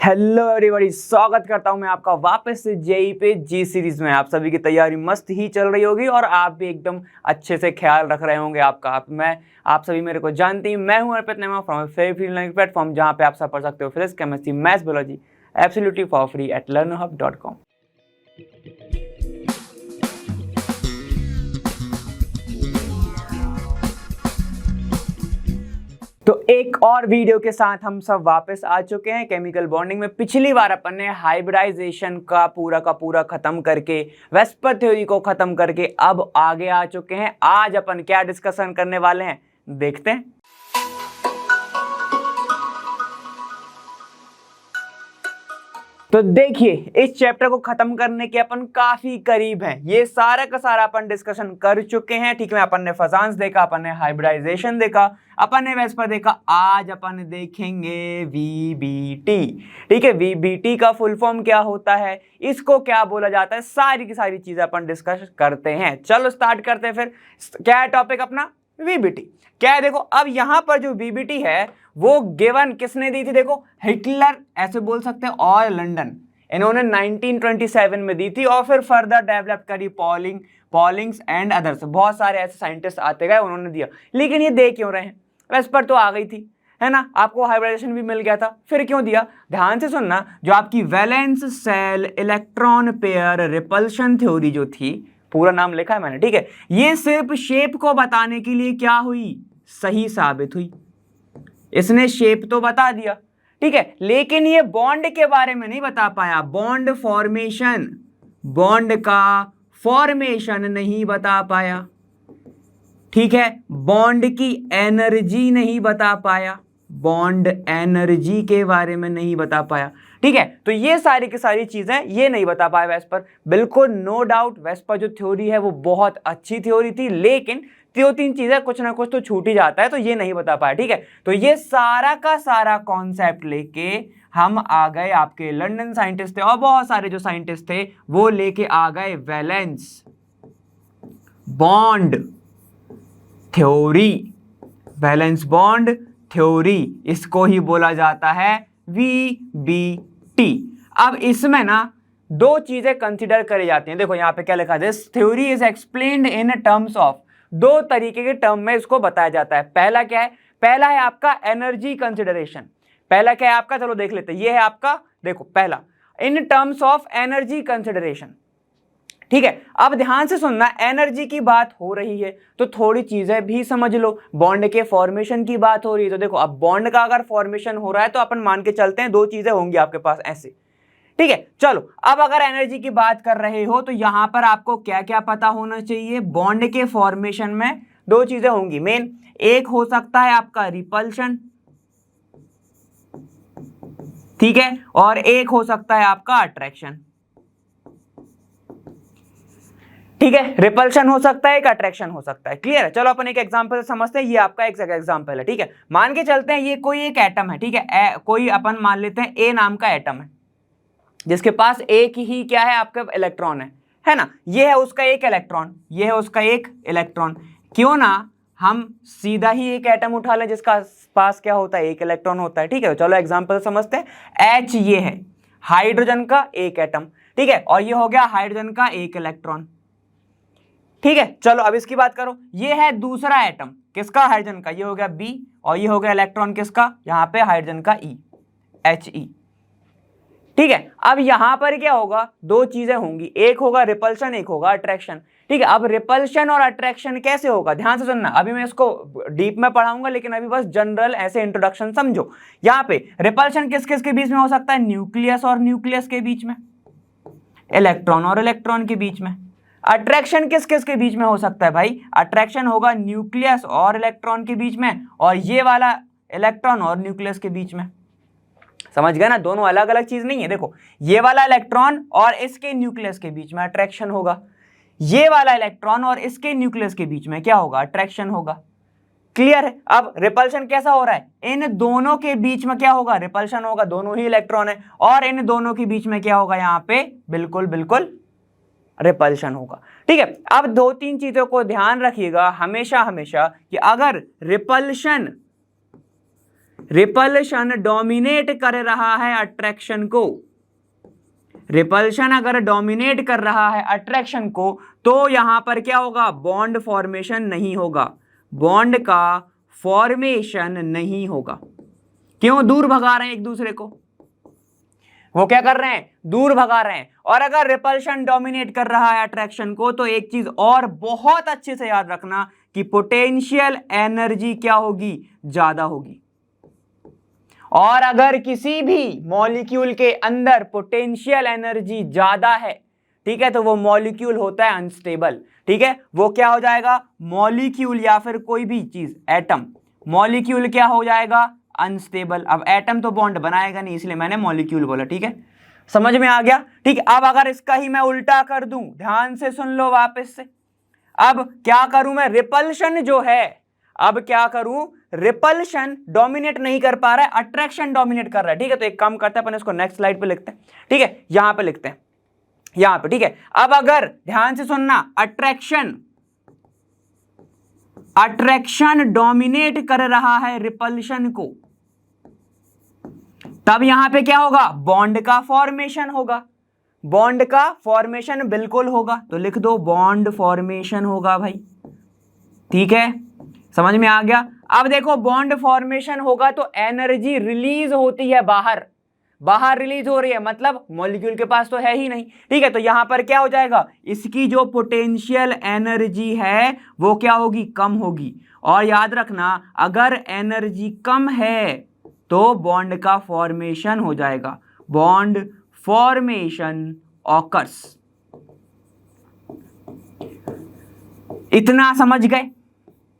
Hello everybody, स्वागत करता हूं मैं आपका वापस से जेई पे जी सीरीज में। आप सभी की तैयारी मस्त ही चल रही होगी और आप भी एकदम अच्छे से ख्याल रख रहे होंगे आपका। आप सभी मेरे को जानते ही, मैं हूं अर्पित नेमा फ्रॉम फेवरेट लर्निंग प्लेटफॉर्म, जहां पे आप सब पढ़ सकते हो physics, chemistry, maths, biology absolutely for free at learnerhub.com। तो एक और वीडियो के साथ हम सब वापस आ चुके हैं केमिकल बॉन्डिंग में। पिछली बार अपन ने हाइब्रिडाइजेशन का पूरा खत्म करके वेस्पर थ्योरी को खत्म करके अब आगे आ चुके हैं। आज अपन क्या डिस्कशन करने वाले हैं देखते हैं। तो देखिए, इस चैप्टर को खत्म करने के अपन काफी करीब हैं। ये सारा का सारा अपन डिस्कशन कर चुके हैं, ठीक है। अपन ने फजांस देखा, अपन ने हाइब्रिडाइजेशन देखा, अपन ने वेस्पर देखा। आज अपन देखेंगे वीबीटी, ठीक है। वीबीटी का फुल फॉर्म क्या होता है, इसको क्या बोला जाता है, सारी की सारी चीजें अपन डिस्कस करते हैं। चलो स्टार्ट करते हैं। फिर क्या है टॉपिक अपना, वीबीटी। क्या है देखो, अब यहां पर जो वीबीटी है वो गिवन किसने दी थी, देखो हिटलर ऐसे बोल सकते हैं और लंदन, इन्होंने 1927 में दी थी और फिर फर्दर डेवलप करी पॉलिंग्स एंड अदर्स। बहुत सारे ऐसे साइंटिस्ट आते गए, उन्होंने दिया। लेकिन ये दे क्यों रहे हैं, वेस्पर तो आ गई थी, है ना, आपको हाइब्रिडाइजेशन भी मिल गया था, फिर क्यों दिया। ध्यान से सुनना, जो आपकी valence shell electron pair repulsion theory जो थी, पूरा नाम लिखा है मैंने, ठीक है, ये सिर्फ शेप को बताने के लिए क्या हुई, सही साबित हुई। इसने शेप तो बता दिया, ठीक है, लेकिन ये बॉन्ड के बारे में नहीं बता पाया। बॉन्ड फॉर्मेशन, बॉन्ड का फॉर्मेशन नहीं बता पाया, ठीक है। बॉन्ड की एनर्जी नहीं बता पाया, बॉन्ड एनर्जी के बारे में नहीं बता पाया, ठीक है। तो ये सारी की सारी चीजें ये नहीं बता पाया वेस्पर। बिल्कुल नो डाउट, वेस्पर जो थ्योरी है वो बहुत अच्छी थ्योरी थी, लेकिन दो तीन चीजें कुछ ना कुछ तो छूट ही जाता है, तो ये नहीं बता पाया, ठीक है। तो ये सारा का सारा कॉन्सेप्ट लेके हम आ गए, आपके लंदन साइंटिस्ट थे और बहुत सारे जो साइंटिस्ट थे वो लेके आ गए valence bond theory, valence bond theory, इसको ही बोला जाता है वीबीटी। अब इसमें ना दो चीजें कंसीडर करी जाती हैं। देखो यहां पे क्या लिखा है, this theory is explained in terms of, दो तरीके के टर्म में इसको बताया जाता है। पहला क्या है, पहला है आपका एनर्जी कंसिडरेशन। पहला क्या है आपका, चलो देख लेते हैं। ये है आपका, देखो पहला in terms of energy consideration, ठीक है। अब ध्यान से सुनना, एनर्जी की बात हो रही है तो थोड़ी चीजें भी समझ लो। बॉन्ड के फॉर्मेशन की बात हो रही है तो देखो, अब बॉन्ड का अगर फॉर्मेशन हो रहा है तो अपन मान के चलते हैं दो चीजें होंगी आपके पास ऐसे, ठीक है। चलो अब अगर एनर्जी की बात कर रहे हो तो यहां पर आपको क्या क्या पता होना चाहिए। बॉन्ड के फॉर्मेशन में दो चीजें होंगी मेन, एक हो सकता है आपका रिपल्शन, ठीक है, और एक हो सकता है आपका अट्रैक्शन, ठीक है। रिपल्शन हो सकता है, एक अट्रैक्शन हो सकता है, क्लियर है। चलो अपन एक एग्जांपल से समझते हैं। ये आपका एक एग्जांपल है, ठीक है। मान के चलते हैं ये कोई एक एटम है, ठीक है, कोई अपन मान लेते हैं ए नाम का एटम है, जिसके पास एक ही क्या है आपका इलेक्ट्रॉन है ना। ये है उसका एक इलेक्ट्रॉन, ये है उसका एक इलेक्ट्रॉन। क्यों ना हम सीधा ही एक एटम उठा लें जिसका पास क्या होता है, एक इलेक्ट्रॉन होता है, ठीक है। चलो एग्जांपल समझते हैं। H ये है हाइड्रोजन का एक एटम, ठीक है, और ये हो गया हाइड्रोजन का एक इलेक्ट्रॉन, ठीक है। चलो अब इसकी बात करो, ये है दूसरा एटम किसका, हाइड्रोजन का, ये हो गया B, और ये हो गया इलेक्ट्रॉन किसका, यहां पे हाइड्रोजन का E, He, ठीक है। अब यहां पर क्या होगा, दो चीजें होंगी, एक होगा रिपल्शन, एक होगा अट्रैक्शन, ठीक है। अब रिपल्शन और अट्रैक्शन कैसे होगा, ध्यान से सुनना। अभी मैं इसको डीप में पढ़ाऊंगा, लेकिन अभी बस जनरल ऐसे इंट्रोडक्शन समझो। यहां पे रिपल्शन किस किस के बीच में हो सकता है, न्यूक्लियस और न्यूक्लियस के बीच में, इलेक्ट्रॉन और इलेक्ट्रॉन के बीच में। अट्रैक्शन किस किस के बीच में हो सकता है भाई, अट्रैक्शन होगा न्यूक्लियस और इलेक्ट्रॉन के बीच में, और ये वाला इलेक्ट्रॉन और न्यूक्लियस के बीच में। समझ गए ना, दोनों अलग अलग चीज नहीं है। देखो ये वाला इलेक्ट्रॉन और इसके न्यूक्लियस के बीच में अट्रैक्शन होगा, ये वाला इलेक्ट्रॉन और इसके न्यूक्लियस के बीच में क्या होगा, अट्रैक्शन होगा, क्लियर है। अब रिपल्शन कैसा हो रहा है, इन दोनों के बीच में क्या होगा, रिपल्शन होगा, दोनों ही इलेक्ट्रॉन है, और इन दोनों के बीच में क्या होगा, यहां पे बिल्कुल बिल्कुल रिपल्शन होगा, ठीक है। अब दो तीन चीजों को ध्यान रखिएगा हमेशा हमेशा कि अगर रिपल्शन रिपल्शन डोमिनेट कर रहा है अट्रैक्शन को, रिपल्शन अगर डोमिनेट कर रहा है अट्रैक्शन को तो यहां पर क्या होगा, बॉन्ड फॉर्मेशन नहीं होगा, बॉन्ड का फॉर्मेशन नहीं होगा। क्यों? दूर भगा रहे हैं एक दूसरे को, वो क्या कर रहे हैं, दूर भगा रहे हैं। और अगर रिपल्शन डोमिनेट कर रहा है अट्रैक्शन को तो एक चीज और बहुत अच्छे से याद रखना कि पोटेंशियल एनर्जी क्या होगी, ज्यादा होगी। और अगर किसी भी मॉलिक्यूल के अंदर पोटेंशियल एनर्जी ज्यादा है, ठीक है, तो वो मॉलिक्यूल होता है अनस्टेबल, ठीक है, वो क्या हो जाएगा, मॉलिक्यूल या फिर कोई भी चीज, एटम, मॉलिक्यूल क्या हो जाएगा, अनस्टेबल। अब एटम तो बॉन्ड बनाएगा नहीं, इसलिए मैंने मॉलिक्यूल बोला, ठीक है, समझ में आ गया, ठीक है। अब अगर इसका ही मैं उल्टा कर दूं, ध्यान से सुन लो वापस से, अब क्या करूं मैं, रिपल्शन जो है, अब क्या करूं, रिपल्शन डोमिनेट नहीं कर पा रहा है, अट्रैक्शन डोमिनेट कर रहा है, ठीक है। तो एक काम करते हैं अपन इसको नेक्स्ट स्लाइड पे लिखते हैं, ठीक है, यहां पे लिखते हैं, यहां पे, ठीक है। अब अगर ध्यान से सुनना, अट्रैक्शन डोमिनेट कर रहा है रिपल्शन को, तब यहां पे क्या होगा, बॉन्ड का फॉर्मेशन होगा, बॉन्ड का फॉर्मेशन बिल्कुल होगा, तो लिख दो बॉन्ड फॉर्मेशन होगा भाई, ठीक है, समझ में आ गया। अब देखो बॉन्ड फॉर्मेशन होगा तो एनर्जी रिलीज होती है बाहर, बाहर रिलीज हो रही है, मतलब मॉलिक्यूल के पास तो है ही नहीं, ठीक है। तो यहां पर क्या हो जाएगा, इसकी जो पोटेंशियल एनर्जी है वो क्या होगी, कम होगी। और याद रखना अगर एनर्जी कम है तो बॉन्ड का फॉर्मेशन हो जाएगा, बॉन्ड फॉर्मेशन ऑकर्स। इतना समझ गए,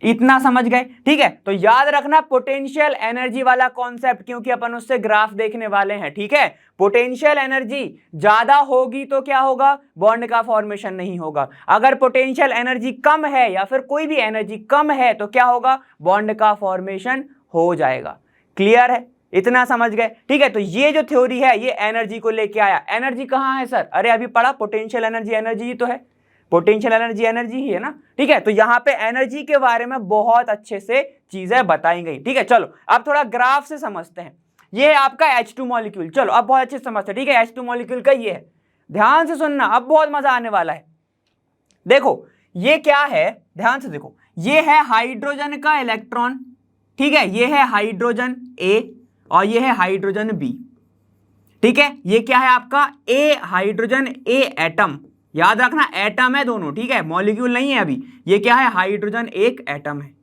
इतना समझ गए, ठीक है। तो याद रखना पोटेंशियल एनर्जी वाला कॉन्सेप्ट, क्योंकि अपन उससे ग्राफ देखने वाले हैं, ठीक है। पोटेंशियल एनर्जी ज्यादा होगी तो क्या होगा, बॉन्ड का फॉर्मेशन नहीं होगा। अगर पोटेंशियल एनर्जी कम है या फिर कोई भी एनर्जी कम है तो क्या होगा, बॉन्ड का फॉर्मेशन हो जाएगा। क्लियर है, इतना समझ गए, ठीक है। तो ये जो थ्योरी है ये एनर्जी को लेके आया। एनर्जी कहां है सर, अरे अभी पढ़ा, पोटेंशियल एनर्जी, एनर्जी ही तो है, पोटेंशियल एनर्जी, एनर्जी ही है ना, ठीक है। तो यहां पे एनर्जी के बारे में बहुत अच्छे से चीजें बताई गई, ठीक है। चलो अब थोड़ा ग्राफ से समझते हैं। ये है आपका H2 मॉलिक्यूल, चलो अब बहुत अच्छे से समझते हैं, ठीक है। H2 मॉलिक्यूल का ये है, ध्यान से सुनना, अब बहुत मजा आने वाला है। देखो ये क्या है, ध्यान से देखो, ये है हाइड्रोजन का इलेक्ट्रॉन, ठीक है, ये है हाइड्रोजन A और ये है हाइड्रोजन B, ठीक है। ये क्या है आपका A, हाइड्रोजन A एटम, याद रखना एटम है दोनों, ठीक है, मॉलिक्यूल नहीं है अभी। ये क्या है, हाइड्रोजन एक एटम है,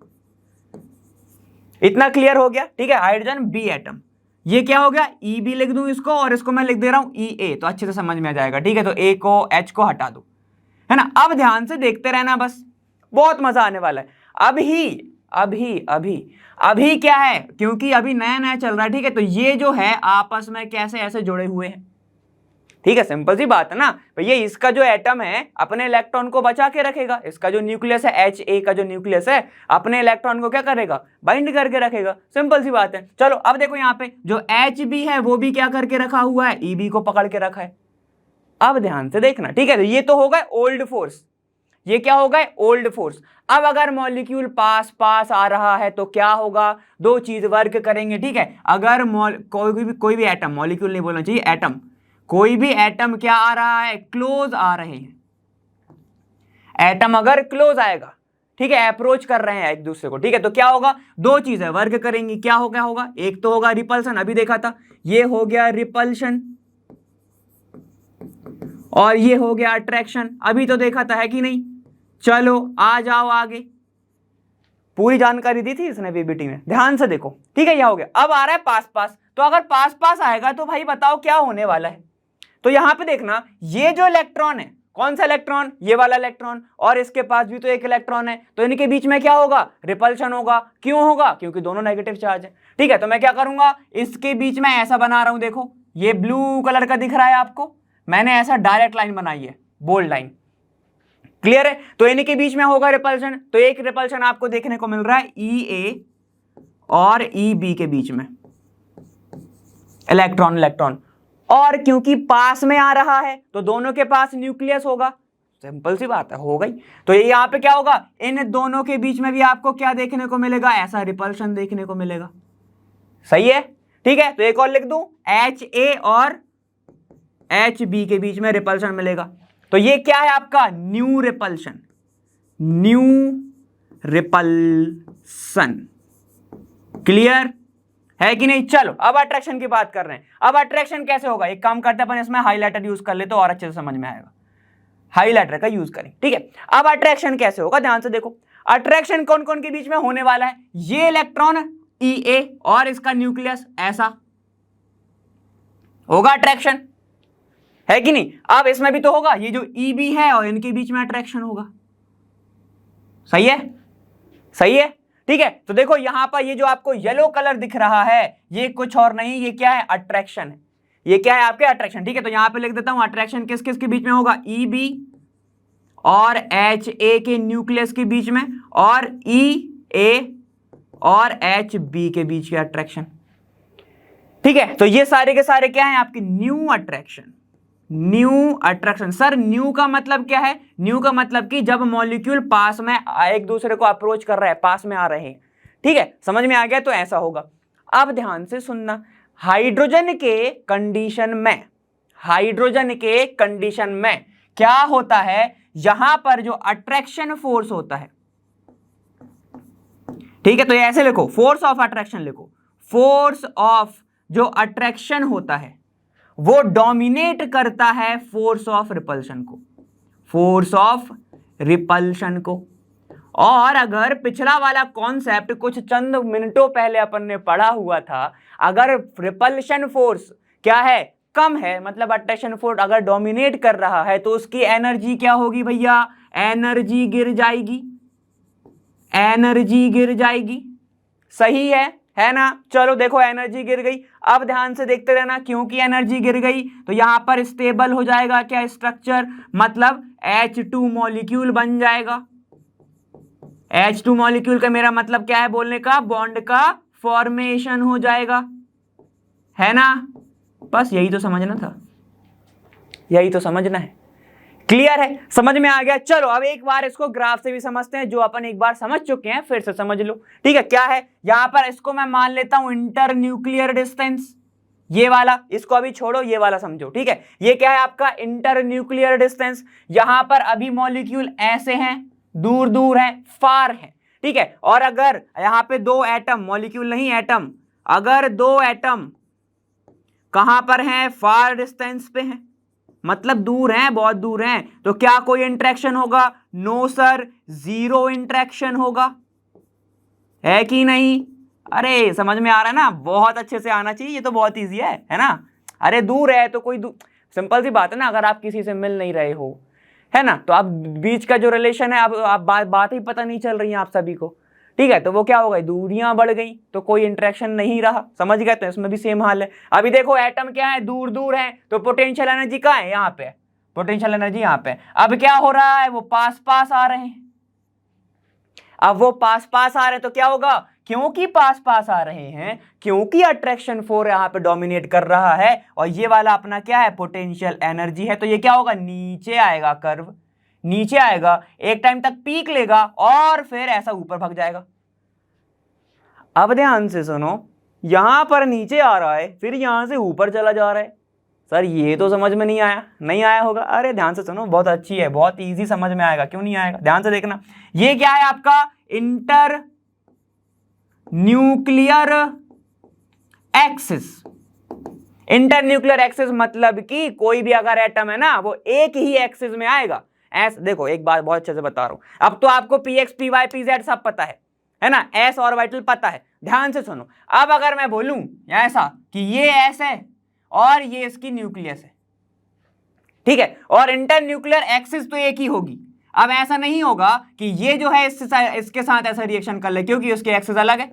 इतना क्लियर हो गया, ठीक है, हाइड्रोजन बी एटम। ये क्या हो गया, Eb लिख दूं इसको और इसको मैं लिख दे रहा हूं Ea, तो अच्छे से समझ में आ जाएगा, ठीक है। तो A को, H को हटा दो, है ना। अब ध्यान से देखते रहना, बस बहुत मजा आने वाला है। अभी क्या है, क्योंकि अभी नया नया चल रहा है, ठीक है। तो ये जो है आपस में कैसे ऐसे जुड़े हुए हैं, ठीक है, सिंपल सी बात है ना भैया। इसका जो एटम है अपने इलेक्ट्रॉन को बचा के रखेगा, इसका जो न्यूक्लियस है Ha का जो न्यूक्लियस है अपने इलेक्ट्रॉन को क्या करेगा, बाइंड करके रखेगा, सिंपल सी बात है। चलो अब देखो यहाँ पे जो Hb है वो भी क्या करके रखा हुआ है, Eb को पकड़ के रखा है। अब ध्यान से देखना, ठीक है। तो ये तो होगा ओल्ड फोर्स, ये क्या होगा, ओल्ड फोर्स। अब अगर मॉलिक्यूल पास पास आ रहा है तो क्या होगा, दो चीज वर्क करेंगे, ठीक है। अगर कोई भी एटम, मॉलिक्यूल नहीं बोलना चाहिए, एटम, कोई भी एटम क्या आ रहा है, क्लोज आ रहे हैं, एटम अगर क्लोज आएगा, ठीक है, अप्रोच कर रहे हैं एक दूसरे को, ठीक है, तो क्या होगा, दो चीजें वर्क करेंगी। क्या होगा, एक तो होगा रिपल्सन, अभी देखा था, ये हो गया रिपल्शन, और ये हो गया अट्रैक्शन, अभी तो देखा था, है कि नहीं। चलो आ जाओ आगे, पूरी जानकारी दी थी इसने पीपीटी में, ध्यान से देखो, ठीक है। यह हो गया, अब आ रहा है पास पास, तो अगर पास पास आएगा तो भाई बताओ क्या होने वाला है। तो यहां पे देखना, ये जो इलेक्ट्रॉन है, कौन सा इलेक्ट्रॉन, ये वाला इलेक्ट्रॉन, और इसके पास भी तो एक इलेक्ट्रॉन है, तो इनके बीच में क्या होगा, रिपल्शन होगा। क्यों होगा, क्योंकि दोनों नेगेटिव चार्ज है, ठीक है। तो मैं क्या करूंगा, इसके बीच में ऐसा बना रहा हूं, देखो ये ब्लू कलर का दिख रहा है आपको, मैंने ऐसा डायरेक्ट लाइन बनाई है, बोल्ड लाइन, क्लियर है। तो इनके बीच में होगा रिपल्शन, तो एक रिपल्शन आपको देखने को मिल रहा है Ea और Eb के बीच में, इलेक्ट्रॉन, और क्योंकि पास में आ रहा है तो दोनों के पास न्यूक्लियस होगा, सिंपल सी बात है, हो गई। तो ये यहां पे क्या होगा, इन दोनों के बीच में भी आपको क्या देखने को मिलेगा, ऐसा रिपल्शन देखने को मिलेगा, सही है, ठीक है। तो एक और लिख दूं, HA और HB के बीच में रिपल्शन मिलेगा, तो ये क्या है आपका new repulsion, new repulsion. Clear है कि नहीं? चलो अब अट्रैक्शन की बात कर रहे हैं। अब अट्रैक्शन कैसे होगा, एक काम करते हैं अपन इसमें हाइलाइटर यूज कर ले तो और अच्छे से समझ में आएगा। हाइलाइटर का यूज करें, ठीक है। अब अट्रैक्शन कैसे होगा, ध्यान से देखो। अट्रैक्शन कौन कौन के बीच में होने वाला है, ये इलेक्ट्रॉन EA और इसका न्यूक्लियस, ऐसा होगा अट्रैक्शन, है कि नहीं? अब इसमें भी तो होगा, ये जो EB है और इनके बीच में अट्रैक्शन होगा। सही है, सही है, ठीक है। तो देखो यहां पर ये जो आपको येलो कलर दिख रहा है, ये कुछ और नहीं, ये क्या है, अट्रैक्शन है। ये क्या है आपके अट्रैक्शन, ठीक है। तो यहां पे लिख देता हूं अट्रैक्शन किस किस के बीच में होगा, EB और HA के न्यूक्लियस के बीच में, और EA और HB के बीच के अट्रैक्शन, ठीक है। तो ये सारे के सारे क्या है आपके new attraction, new attraction. Sir new का मतलब क्या है, न्यू का मतलब कि जब मॉलिक्यूल पास में एक दूसरे को अप्रोच कर रहा है, पास में आ रहे हैं, ठीक है, समझ में आ गया? तो ऐसा होगा। अब ध्यान से सुनना, हाइड्रोजन के कंडीशन में, हाइड्रोजन के कंडीशन में क्या होता है, यहां पर जो अट्रैक्शन फोर्स होता है, ठीक है, तो ये ऐसे लिखो, फोर्स ऑफ अट्रैक्शन लिखो, फोर्स ऑफ जो अट्रैक्शन होता है वो डोमिनेट करता है फोर्स ऑफ रिपल्शन को, फोर्स ऑफ रिपल्शन को। और अगर पिछला वाला कॉन्सेप्ट कुछ चंद मिनटों पहले अपन ने पढ़ा हुआ था, अगर रिपल्शन फोर्स क्या है, कम है, मतलब अट्रैक्शन फोर्स अगर डोमिनेट कर रहा है, तो उसकी एनर्जी क्या होगी भैया, एनर्जी गिर जाएगी, एनर्जी गिर जाएगी। सही है ना? चलो देखो एनर्जी गिर गई। अब ध्यान से देखते रहना, क्योंकि एनर्जी गिर गई तो यहां पर स्टेबल हो जाएगा क्या स्ट्रक्चर, मतलब H2 मॉलिक्यूल बन जाएगा। H2 मॉलिक्यूल का मेरा मतलब क्या है बोलने का, बॉन्ड का फॉर्मेशन हो जाएगा, है ना? बस यही तो समझना था, यही तो समझना है। क्लियर है, समझ में आ गया? चलो अब एक बार इसको ग्राफ से भी समझते हैं, जो अपन एक बार समझ चुके हैं फिर से समझ लो, ठीक है। क्या है यहां पर, इसको मैं मान लेता हूं इंटर न्यूक्लियर डिस्टेंस, ये वाला, इसको अभी छोड़ो, ये वाला समझो, ठीक है। ये क्या है आपका इंटर न्यूक्लियर डिस्टेंस। यहां पर अभी मॉलिक्यूल ऐसे हैं, दूर दूर है, फार है, ठीक है। और अगर यहां पे दो एटम, मॉलिक्यूल नहीं एटम, अगर दो एटम कहां पर हैं, फार डिस्टेंस पे हैं, मतलब दूर हैं, बहुत दूर हैं, तो क्या कोई इंटरेक्शन होगा? नो सर, जीरो इंटरेक्शन होगा, है कि नहीं? अरे समझ में आ रहा है ना? बहुत अच्छे से आना चाहिए, ये तो बहुत इजी है ना? अरे दूर है तो कोई सिंपल सी बात है ना, अगर आप किसी से मिल नहीं रहे हो, है ना, तो आप बीच का जो रिलेशन है, आप बात ही पता नहीं चल रही है आप सभी को, ठीक है, तो वो क्या हो गई, दूरियां बढ़ गई, तो कोई इंटरेक्शन नहीं रहा। समझ गए? तो इसमें भी सेम हाल है। अभी देखो एटम क्या है, दूर दूर है, तो पोटेंशियल एनर्जी कहाँ है, यहाँ पे, पोटेंशियल एनर्जी यहाँ पे। अब क्या हो रहा है, वो पास पास आ रहे हैं। अब वो पास पास आ रहे हैं तो क्या होगा, क्योंकि पास पास आ रहे हैं, क्योंकि अट्रैक्शन फोर्स यहाँ पे डोमिनेट कर रहा है, और ये वाला अपना क्या है, पोटेंशियल एनर्जी है, तो ये क्या होगा, नीचे आएगा, कर्व नीचे आएगा, एक टाइम तक पीक लेगा और फिर ऐसा ऊपर भाग जाएगा। अब ध्यान से सुनो, यहां पर नीचे आ रहा है, फिर यहां से ऊपर चला जा रहा है। सर ये तो समझ में नहीं आया, नहीं आया होगा? अरे ध्यान से सुनो, बहुत अच्छी है, बहुत इजी समझ में आएगा, क्यों नहीं आएगा, ध्यान से देखना। ये क्या है आपका inter nuclear axis. Inter nuclear axis मतलब कि कोई भी अगर एटम है ना, वो एक ही एक्सिस में आएगा। ऐसे देखो, एक बात बहुत अच्छे से बता रहा हूं, अब तो आपको px py pz सब पता है ना, s ऑर्बिटल पता है। ध्यान से सुनो, अब अगर मैं बोलूं ऐसा कि ये s है और ये इसकी न्यूक्लियस है, ठीक है, और इंटर न्यूक्लियर एक्सिस तो एक ही होगी। अब ऐसा नहीं होगा कि ये जो है इसके साथ ऐसा रिएक्शन कर ले, क्योंकि उसकी एक्सिस अलग है,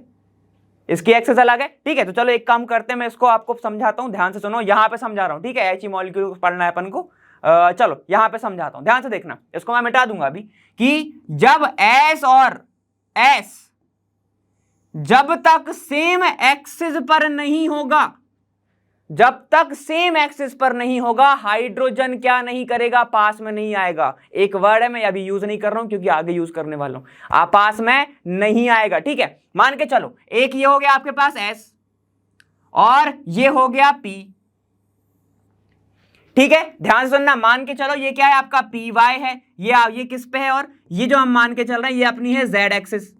इसकी एक्सिस अलग है, ठीक है। तो चलो एक काम करते हैं, मैं इसको आपको समझाता हूं, ध्यान से सुनो, यहां पे समझा रहा हूं, ठीक है, एच मॉलिक्यूल पढ़ना है अपन को। चलो यहां पे समझाता हूं, ध्यान से देखना, इसको मैं मिटा दूंगा अभी, कि जब s और s जब तक सेम एक्सिस पर नहीं होगा, जब तक सेम एक्सिस पर नहीं होगा, हाइड्रोजन क्या नहीं करेगा, पास में नहीं आएगा। एक वर्ड है, मैं अभी यूज नहीं कर रहा हूं क्योंकि आगे यूज करने वाला हूं। आप पास में नहीं आएगा, ठीक है। मान के चलो, एक ये हो गया आपके पास s, और ये हो गया P। ठीक है, ध्यान से सुनना, मान के चलो ये क्या है आपका पी वाई है, ये किस पे है, और ये जो हम मान के चल रहे हैं ये अपनी है जेड एक्सिस,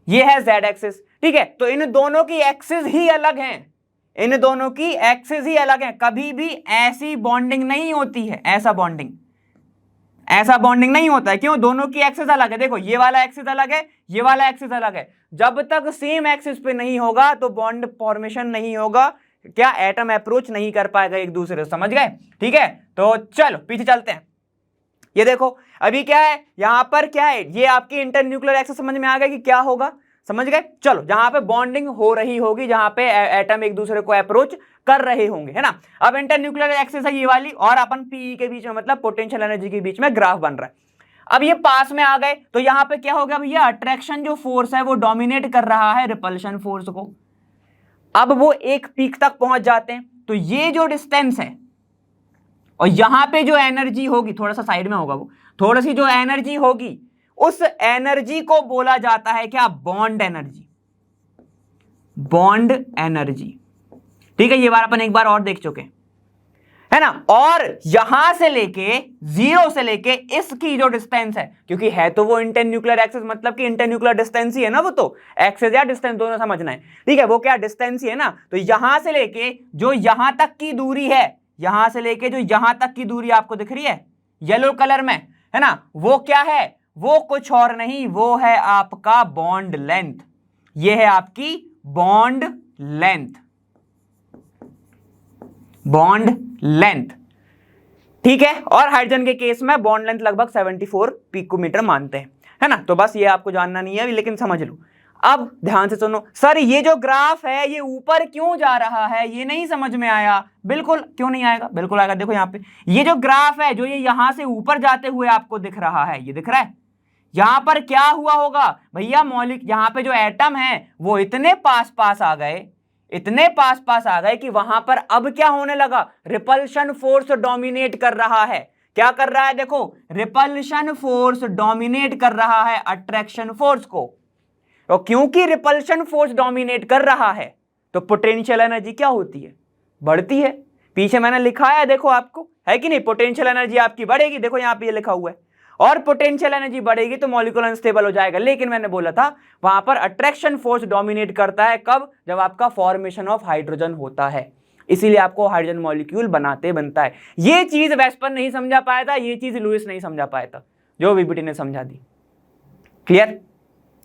ये है जेड एक्सिस। ठीक है, तो इन दोनों की एक्सिस ही अलग हैं, इन दोनों की एक्सिस ही अलग है। कभी भी ऐसी बॉन्डिंग नहीं होती है, ऐसा बॉन्डिंग नहीं होता है। क्यों? दोनों की एक्सिस अलग है। देखो ये वाला एक्सिस अलग है, ये वाला एक्सिस अलग है। जब तक सेम एक्सिस पे नहीं होगा तो बॉन्ड फॉर्मेशन नहीं होगा, क्या एटम अप्रोच नहीं कर पाएगा एक दूसरे से। समझ गए? ठीक है, तो चलो पीछे चलते हैं। ये देखो अभी क्या है, यहां पर क्या है, ये आपकी इंटरन्यूक्लियर एक्सिस समझ में आ गया कि क्या होगा, समझ गए? चलो, जहां पे बॉन्डिंग हो रही होगी, जहां पे एटम एक दूसरे को अप्रोच कर रहे होंगे, है ना। अब इंटरन्यूक्लियर एक्सिस है ये वाली, और अपन पीई के बीच में मतलब पोटेंशियल एनर्जी के बीच में ग्राफ बन रहा है। अब ये पास में आ गए तो यहां पे क्या हो गया भैया, अट्रैक्शन जो फोर्स है वो डोमिनेट कर रहा है रिपल्शन फोर्स को। अब वो एक पीक तक पहुंच जाते हैं, तो ये जो डिस्टेंस है और यहां पे जो एनर्जी होगी, थोड़ा सा साइड में होगा वो, थोड़ी सी जो एनर्जी होगी, उस एनर्जी को बोला जाता है क्या, बॉन्ड एनर्जी। बॉन्ड एनर्जी, ठीक है, ये बार अपन एक बार और देख चुके हैं, है ना। और यहां से लेके, जीरो से लेके इसकी जो डिस्टेंस है, क्योंकि है तो वो इंटरन्यूक्लियर एक्सिस, मतलब कि इंटरन्यूक्लियर डिस्टेंस ही है ना, वो तो एक्सिस या डिस्टेंस दोनों समझना है, ठीक है, वो क्या डिस्टेंस ही है ना। तो यहां से लेके जो यहां तक की दूरी है, यहां से लेके जो यहां तक की दूरी आपको दिख रही है येलो कलर में, है ना, वो क्या है, वो कुछ और नहीं, वो है आपका बॉन्ड लेंथ। ये है आपकी बॉन्ड लेंथ, बॉन्ड लेंथ, ठीक है। और हाइड्रोजन के केस में बॉन्ड लेंथ लगभग 74 पिकोमीटर मानते हैं, है ना। तो बस ये आपको जानना नहीं है लेकिन समझ लो। अब ध्यान से सुनो, सर ये जो ग्राफ है ये ऊपर क्यों जा रहा है, ये नहीं समझ में आया। बिल्कुल क्यों नहीं आएगा, बिल्कुल आएगा। देखो यहाँ पे ये जो ग्राफ है, जो ये यहां से ऊपर जाते हुए आपको दिख रहा है, ये दिख रहा है, यहां पर क्या हुआ होगा भैया, मौलिक यहां पे जो एटम है वो इतने पास पास आ गए, इतने पास पास आ गए कि वहां पर अब क्या होने लगा, रिपल्शन फोर्स डोमिनेट कर रहा है। क्या कर रहा है, देखो, रिपल्शन फोर्स डोमिनेट कर रहा है अट्रैक्शन फोर्स को। और क्योंकि रिपल्शन फोर्स डोमिनेट कर रहा है तो पोटेंशियल एनर्जी क्या होती है, बढ़ती है। पीछे मैंने लिखा है, देखो आपको, है कि नहीं, पोटेंशियल एनर्जी आपकी बढ़ेगी, देखो यहां पे ये लिखा हुआ है। और पोटेंशियल एनर्जी बढ़ेगी तो मॉलिक्यूल अनस्टेबल हो जाएगा। लेकिन मैंने बोला था वहां पर अट्रैक्शन फोर्स डोमिनेट करता है, कब, जब आपका फॉर्मेशन ऑफ हाइड्रोजन होता है, इसीलिए आपको हाइड्रोजन मॉलिक्यूल बनता है। ये चीज वेस्पर नहीं समझा पाया था, ये चीज लुईस नहीं समझा पाया था, जो वीबीटी ने समझा दी। क्लियर?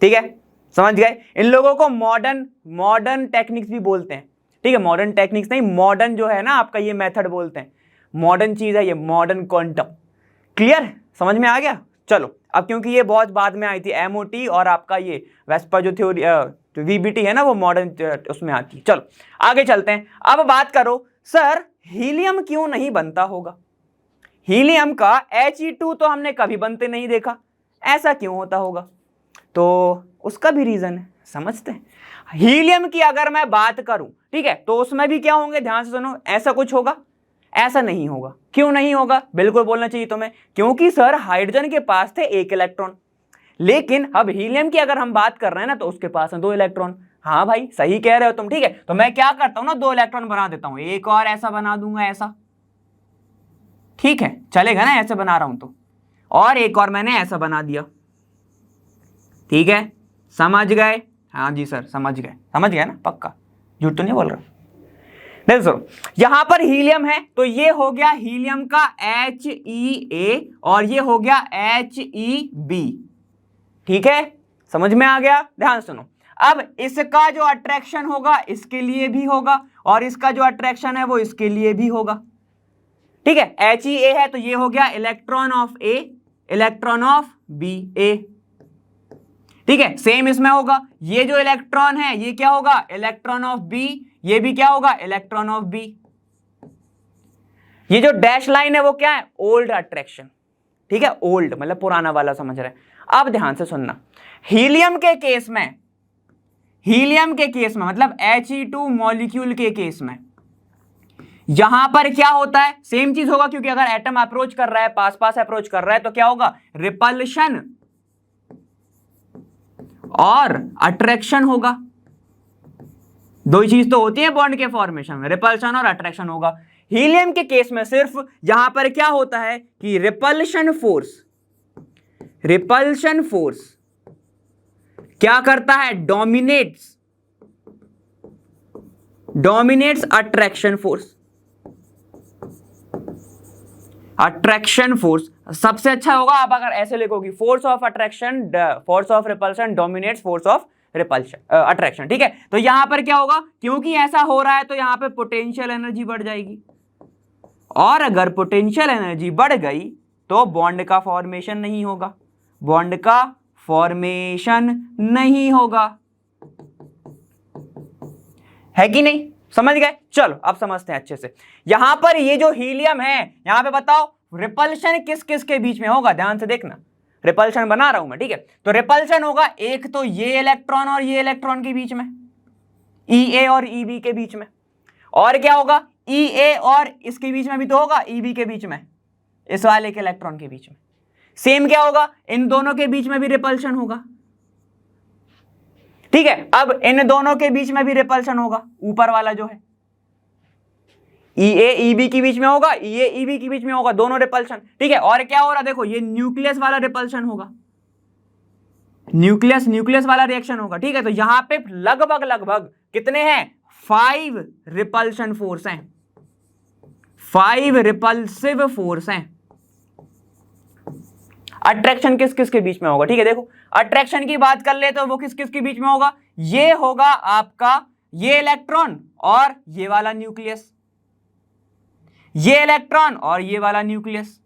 ठीक है, समझ गए। इन लोगों को मॉडर्न टेक्निक्स भी बोलते हैं, ठीक है, मॉडर्न टेक्निक्स नहीं, मॉडर्न जो है ना आपका ये मेथड बोलते हैं, मॉडर्न चीज है ये, मॉडर्न क्वांटम। क्लियर, समझ में आ गया। चलो, अब क्योंकि ये बहुत बाद में आई थी, एमओटी और आपका ये वेस्पर जो थ्योरी जो वीबीटी है ना, वो मॉडर्न उसमें आती है। चलो आगे चलते हैं। अब बात करो, सर हीलियम क्यों नहीं बनता होगा। हीलियम का He2 तो हमने कभी बनते नहीं देखा, ऐसा क्यों होता होगा, तो उसका भी रीजन है, समझते हैं। हीलियम की अगर मैं बात करूं, ठीक है, तो उसमें भी क्या होंगे, ध्यान से सुनो, ऐसा कुछ होगा, ऐसा नहीं होगा। क्यों नहीं होगा, बिल्कुल बोलना चाहिए तुम्हें, क्योंकि सर हाइड्रोजन के पास थे 1 इलेक्ट्रॉन, लेकिन अब हीलियम की अगर हम बात कर रहे हैं ना तो उसके पास है 2 इलेक्ट्रॉन। हाँ भाई सही कह रहे हो तुम, ठीक है। तो मैं क्या करता हूं ना, 2 इलेक्ट्रॉन बना देता हूं, एक और ऐसा बना दूंगा, ऐसा, ठीक है, चलेगा ना, ऐसे बना रहा हूं तो, और एक और मैंने ऐसा बना दिया, ठीक है, समझ गए। हाँ जी सर समझ गए ना, पक्का, झूठ तो नहीं बोल रहा। देखो यहां पर हीलियम है तो ये हो गया हीलियम का HeA और ये हो गया HeB, ठीक है, समझ में आ गया। ध्यान सुनो, अब इसका जो अट्रैक्शन होगा इसके लिए भी होगा और इसका जो अट्रैक्शन है वो इसके लिए भी होगा, ठीक है। HeA है तो ये हो गया electron of A, electron of B, A, ठीक है। सेम इसमें होगा, ये जो इलेक्ट्रॉन है ये क्या होगा, इलेक्ट्रॉन ऑफ B, ये भी क्या होगा, इलेक्ट्रॉन ऑफ B। ये जो डैश लाइन है वो क्या है, ओल्ड अट्रैक्शन, ठीक है, ओल्ड मतलब पुराना वाला, समझ रहे हैं। अब ध्यान से सुनना, हीलियम के केस में मतलब He2 मॉलिक्यूल के केस में यहां पर क्या होता है, सेम चीज होगा, क्योंकि अगर एटम अप्रोच कर रहा है, पास पास अप्रोच कर रहा है, तो क्या होगा, रिपल्शन और अट्रैक्शन होगा, दो ही चीज तो होती है बॉन्ड के फॉर्मेशन में, रिपल्शन और अट्रैक्शन होगा। हीलियम के केस में सिर्फ यहां पर क्या होता है कि रिपल्शन फोर्स क्या करता है, डोमिनेट्स अट्रैक्शन फोर्स सबसे अच्छा होगा आप अगर ऐसे लिखोगी, force of repulsion dominates force of attraction. ठीक है, तो यहां पर क्या होगा, क्योंकि ऐसा हो रहा है तो यहां पे पोटेंशियल एनर्जी बढ़ जाएगी, और अगर पोटेंशियल एनर्जी बढ़ गई तो बॉन्ड का फॉर्मेशन नहीं होगा, है कि नहीं, समझ गए। चलो अब समझते हैं अच्छे से। यहां पर ये जो हीलियम है, यहां पे बताओ रिपल्शन किस किस के बीच में होगा, ध्यान से देखना, रिपल्शन बना रहा हूं मैं, ठीक है। तो रिपल्शन होगा एक तो ये इलेक्ट्रॉन और ये इलेक्ट्रॉन के बीच में, EA और EB के बीच में, और क्या होगा, EA और इसके बीच में भी तो होगा, EB के बीच में, इस वाले के इलेक्ट्रॉन के बीच में। सेम क्या होगा, इन दोनों के बीच में भी रिपल्शन होगा, ठीक है। अब इन दोनों के बीच में भी रिपल्शन होगा, ऊपर वाला जो है EA EB के बीच में होगा, EA EB के बीच में होगा, दोनों रिपल्शन, ठीक है। और क्या हो रहा, देखो ये न्यूक्लियस वाला रिपल्शन होगा, न्यूक्लियस वाला रिएक्शन होगा, ठीक है। तो यहां पे लगभग कितने हैं, 5 रिपल्शन फोर्स हैं, 5 रिपल्सिव फोर्स हैं। अट्रैक्शन किस किस के बीच में होगा, ठीक है। देखो अट्रैक्शन की बात कर ले तो वो किस किस के बीच में होगा, ये होगा आपका ये इलेक्ट्रॉन और ये वाला न्यूक्लियस, ये इलेक्ट्रॉन और ये वाला न्यूक्लियस,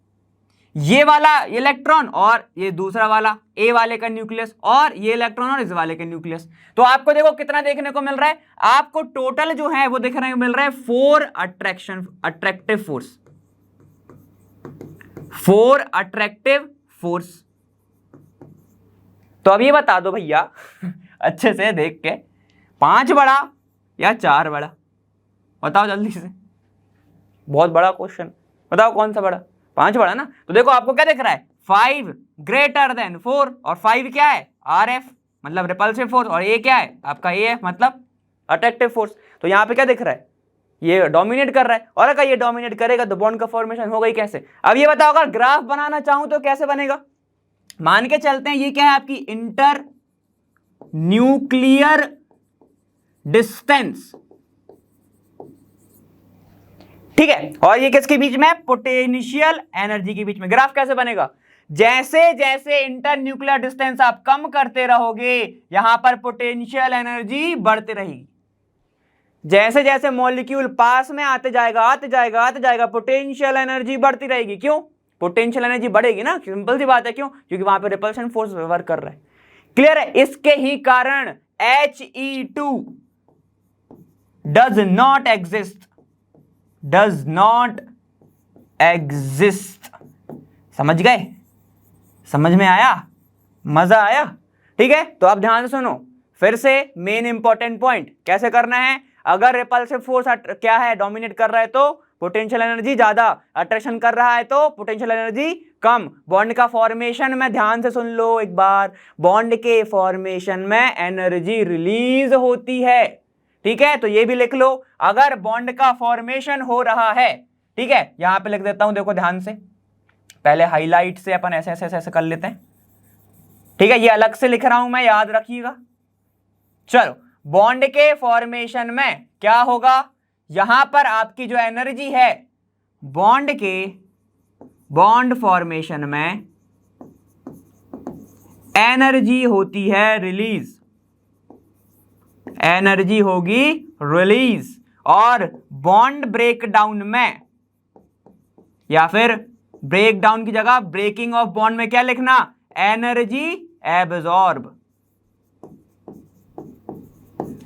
ये वाला इलेक्ट्रॉन और ये दूसरा वाला ए वाले का न्यूक्लियस, और ये इलेक्ट्रॉन और इस वाले का न्यूक्लियस। तो आपको देखो कितना देखने को मिल रहा है, आपको टोटल जो है वो देखने को मिल रहा है 4 अट्रैक्टिव फोर्स। तो अब ये बता दो भैया अच्छे से देख के, 5 बड़ा या 4 बड़ा, बताओ जल्दी से, बहुत बड़ा क्वेश्चन, बताओ कौन सा बड़ा, 5 बड़ा ना। तो देखो आपको क्या दिख रहा है, 5 ग्रेटर देन 4, और 5 क्या है, RF मतलब रिपल्सिव फोर्स, और ये क्या है आपका AF मतलब अट्रैक्टिव फोर्स। तो यहाँ पे क्या दिख रहा है, ये डोमिनेट कर रहा है, और अगर ये डोमिनेट करेगा तो बॉन्ड का फॉर्मेशन होगा ही कैसे। अब ये बताओ अगर ग्राफ बनाना चाहूं तो कैसे बनेगा, मान के चलते हैं ये क्या है आपकी इंटर न्यूक्लियर डिस्टेंस, ठीक है, और ये किसके बीच में है, पोटेंशियल एनर्जी के बीच में। ग्राफ कैसे बनेगा, जैसे जैसे इंटर न्यूक्लियर डिस्टेंस आप कम करते रहोगे यहां पर पोटेंशियल एनर्जी बढ़ती रहेगी, जैसे जैसे मॉलिक्यूल पास में आते जाएगा पोटेंशियल एनर्जी बढ़ती रहेगी। क्यों, पोटेंशियल एनर्जी बढ़ेगी ना, सिंपल सी बात है, क्यों, क्योंकि वहां पे रिपल्शन फोर्स वर्क कर रहा है। क्लियर है, इसके ही कारण He2 डज नॉट एग्जिस्ट। समझ गए, समझ में आया, मजा आया, ठीक है। तो आप ध्यान से सुनो, फिर से मेन इंपॉर्टेंट पॉइंट कैसे करना है, अगर रिपल्सिव फोर्स क्या है, डोमिनेट कर रहा है तो पोटेंशियल एनर्जी ज्यादा, अट्रैक्शन कर रहा है तो पोटेंशियल एनर्जी कम। बॉन्ड का फॉर्मेशन में ध्यान से सुन लो एक बार, बॉन्ड के फॉर्मेशन में एनर्जी रिलीज होती है, ठीक है। तो ये भी लिख लो, अगर बॉन्ड का फॉर्मेशन हो रहा है, ठीक है, यहां पे लिख देता हूं, देखो ध्यान से, पहले हाईलाइट से अपन ऐसे ऐसे ऐसे कर लेते हैं, ठीक है, ये अलग से लिख रहा हूं मैं, याद रखिएगा। चलो, बॉन्ड के फॉर्मेशन में क्या होगा, यहां पर आपकी जो एनर्जी है, बॉन्ड फॉर्मेशन में एनर्जी होती है रिलीज, एनर्जी होगी रिलीज, और बॉन्ड ब्रेकडाउन में, या फिर ब्रेकडाउन की जगह ब्रेकिंग ऑफ बॉन्ड में क्या लिखना, एनर्जी एब्जॉर्ब।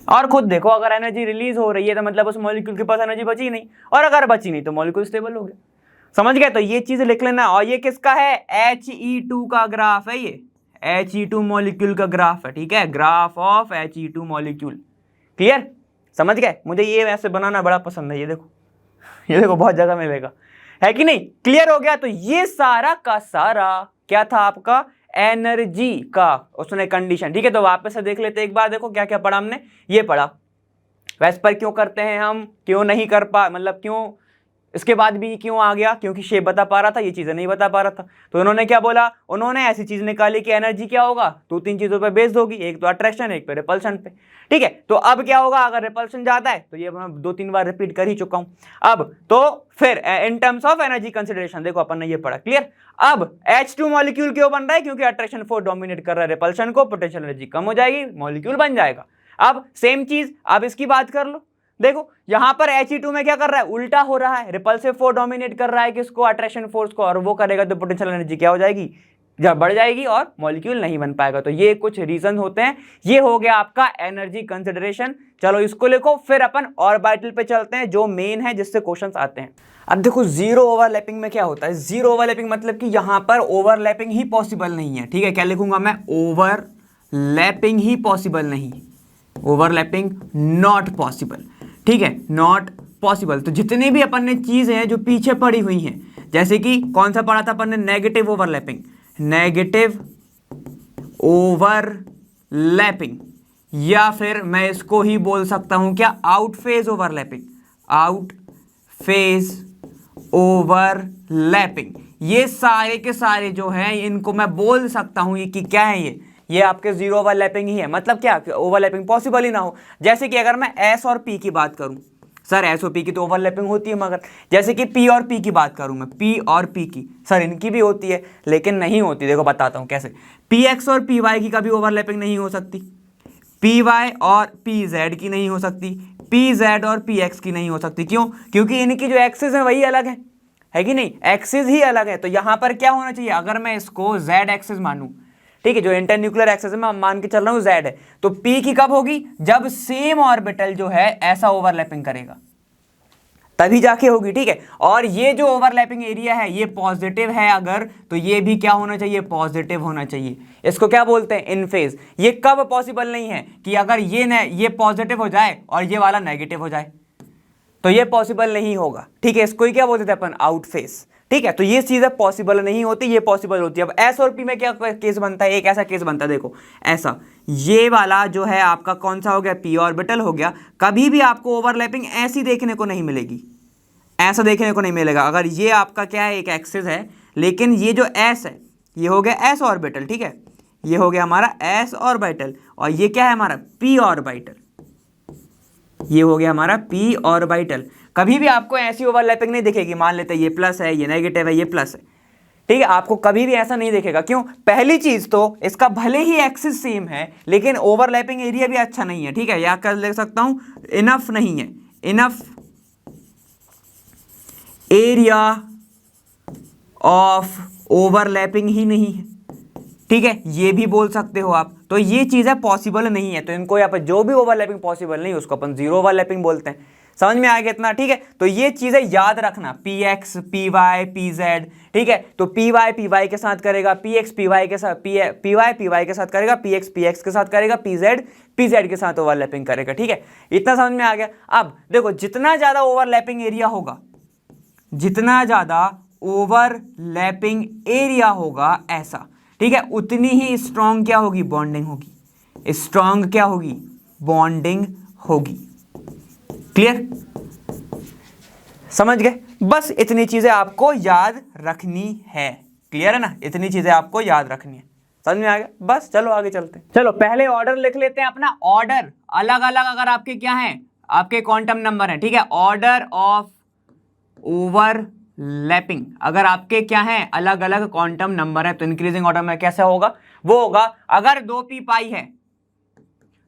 और खुद देखो, अगर एनर्जी रिलीज हो रही है तो मतलब उस मॉलिक्यूल के पास एनर्जी बची नहीं, और अगर बची नहीं तो मॉलिक्यूल स्टेबल हो गया। समझ गए, तो ये चीज लिख लेना। और ये किसका है, He2 का ग्राफ है, ये He2 मॉलिक्यूल का ग्राफ है, ठीक है, graph of He2 molecule. Clear, समझ गए। मुझे ये वैसे बनाना बड़ा पसंद है, ये देखो बहुत जगह मिलेगा, है कि नहीं। क्लियर हो गया। तो ये सारा का सारा क्या था आपका, एनर्जी का उसने कंडीशन, ठीक है। तो वापस से देख लेते एक बार, देखो क्या क्या पढ़ा हमने, ये पढ़ा वेस्पर क्यों करते हैं हम, क्यों नहीं कर पा, मतलब क्यों इसके बाद भी क्यों आ गया, क्योंकि शेप बता पा रहा था, ये चीजें नहीं बता पा रहा था। तो उन्होंने क्या बोला, उन्होंने ऐसी चीज निकाली कि एनर्जी क्या होगा, दो तीन चीजों पे बेस्ड होगी, एक तो अट्रैक्शन, एक पे रिपल्शन पे। ठीक है, तो अब क्या होगा, अगर रिपल्शन ज्यादा है, तो ये मैं 2-3 बार रिपीट कर ही चुका हूं। अब तो फिर in terms of energy consideration देखो अपन ने ये पढ़ा, क्लियर। अब H2 मॉलिक्यूल क्यों बन रहा है, क्योंकि अट्रैक्शन फोर्स डोमिनेट कर रहा है रिपल्शन को, पोटेंशियल एनर्जी कम हो जाएगी, मॉलिक्यूल बन जाएगा। अब सेम चीज अब इसकी बात कर लो, देखो यहां पर He2 में क्या कर रहा है, उल्टा हो रहा है, रिपल्सिव फोर्स डोमिनेट कर रहा है किसको, अट्रैक्शन फोर्स को, और वो करेगा तो पोटेंशियल एनर्जी क्या हो जाएगी, जब बढ़ जाएगी और मॉलिक्यूल नहीं बन पाएगा। तो ये कुछ रीजन होते हैं, ये हो गया आपका एनर्जी कंसिडरेशन। चलो इसको लिखो, फिर अपन ऑर्बिटल पे चलते हैं जो मेन है, जिससे क्वेश्चंस आते हैं। अब देखो जीरो ओवरलैपिंग में क्या होता है, जीरो ओवरलैपिंग मतलब कि यहां पर ओवरलैपिंग ही पॉसिबल नहीं है। ठीक है, क्या लिखूंगा मैं, ओवरलैपिंग ही पॉसिबल नहीं, ओवरलैपिंग नॉट पॉसिबल। ठीक है, नॉट पॉसिबल। तो जितने भी अपन ने चीजें हैं जो पीछे पड़ी हुई हैं, जैसे कि कौन सा पढ़ा था अपन ने, नेगेटिव ओवरलैपिंग, नेगेटिव ओवरलैपिंग, या फिर मैं इसको ही बोल सकता हूं क्या, out phase overlapping, out phase overlapping. ये सारे के सारे जो हैं इनको मैं बोल सकता हूं ये कि क्या है, ये आपके जीरो ओवरलैपिंग ही है। मतलब क्या, ओवरलैपिंग पॉसिबल ही ना हो। जैसे कि अगर मैं एस और पी की बात करूं, सर एस और पी की तो ओवरलैपिंग होती है, मगर जैसे कि पी और पी की बात करूं मैं, पी और पी की, सर इनकी भी होती है लेकिन नहीं होती। देखो बताता हूं कैसे, पी एक्स और पी वाई की कभी ओवरलैपिंग नहीं हो सकती, पी वाई और पी जेड की नहीं हो सकती, पी जेड और पी एक्स की नहीं हो सकती। क्यों, क्योंकि इनकी जो एक्सिस है वही अलग है कि नहीं, एक्सिस ही अलग है। तो यहां पर क्या होना चाहिए, अगर मैं इसको जेड एक्सिस मानूं, ठीक है, जो इंटरन्यूक्लियर एक्सिस है मैं मान के चल रहा हूं जेड है, तो पी की कब होगी, जब सेम ऑर्बिटल जो है ऐसा ओवरलैपिंग करेगा, तभी जाके होगी। ठीक है, और ये जो ओवरलैपिंग एरिया है ये पॉजिटिव है अगर, तो ये भी क्या होना चाहिए, पॉजिटिव होना चाहिए। इसको क्या बोलते हैं, इन फेज। ये कब पॉसिबल नहीं है, कि अगर ये पॉजिटिव हो जाए और ये वाला नेगेटिव हो जाए, तो ये पॉसिबल नहीं होगा। ठीक है, इसको ही क्या बोलते थे अपन, आउट फेज। ठीक है, तो ये चीजें पॉसिबल नहीं होती, ये पॉसिबल होती है। अब एस और पी में क्या केस बनता है, एक ऐसा केस बनता है, देखो ऐसा, ये वाला जो है आपका कौन सा हो गया, पी ऑर्बिटल हो गया। कभी भी आपको ओवरलैपिंग ऐसी देखने को नहीं मिलेगी, ऐसा देखने को नहीं मिलेगा। अगर ये आपका क्या है, एक एक्सिस है, लेकिन ये जो एस है ये हो गया एस ऑर्बिटल। ठीक है, ये हो गया हमारा एस ऑर्बिटल, और ये क्या है हमारा, पी ऑर्बिटल, ये हो गया हमारा पी ऑर्बिटल। कभी भी आपको ऐसी ओवरलैपिंग नहीं दिखेगी, मान लेते हैं ये प्लस है, ये नेगेटिव है, ये प्लस है। ठीक है, आपको कभी भी ऐसा नहीं दिखेगा। क्यों, पहली चीज तो इसका भले ही एक्सिस सेम है लेकिन ओवरलैपिंग एरिया भी अच्छा नहीं है। ठीक है, या कर ले सकता हूं, इनफ नहीं है, इनफ एरिया ऑफ ओवरलैपिंग ही नहीं है। ठीक है, ये भी बोल सकते हो आप। तो ये चीजें पॉसिबल नहीं है, तो इनको यहाँ पर जो भी ओवरलैपिंग पॉसिबल नहीं उसको अपन जीरो ओवरलैपिंग बोलते हैं। समझ में आ गया इतना। ठीक है, तो ये चीजें याद रखना, P X P Y P Z. ठीक है, तो पी वाई के साथ करेगा, पी एक्स पी वाई के साथ, पी वाई के साथ करेगा, पी एक्स के साथ करेगा, पी जेड के साथ ओवरलैपिंग करेगा। ठीक है, इतना समझ में आ गया। अब देखो जितना ज्यादा ओवरलैपिंग एरिया होगा, जितना ज्यादा ओवरलैपिंग एरिया होगा ऐसा, ठीक है, उतनी ही स्ट्रॉन्ग क्या होगी, बॉन्डिंग होगी। स्ट्रॉन्ग क्या होगी, बॉन्डिंग होगी। क्लियर, समझ गए। बस इतनी चीजें आपको याद रखनी है। क्लियर है ना, इतनी चीजें आपको याद रखनी है। समझ में आ गया। बस चलो आगे चलते हैं। चलो पहले ऑर्डर लिख लेते हैं अपना। ऑर्डर अलग अलग अगर आपके क्या है, आपके क्वांटम नंबर है, ठीक है, ऑर्डर ऑफ ओवरलैपिंग अगर आपके क्या है, अलग अलग क्वांटम नंबर है, तो इंक्रीजिंग ऑर्डर में कैसे होगा, वो होगा अगर 2p पाई है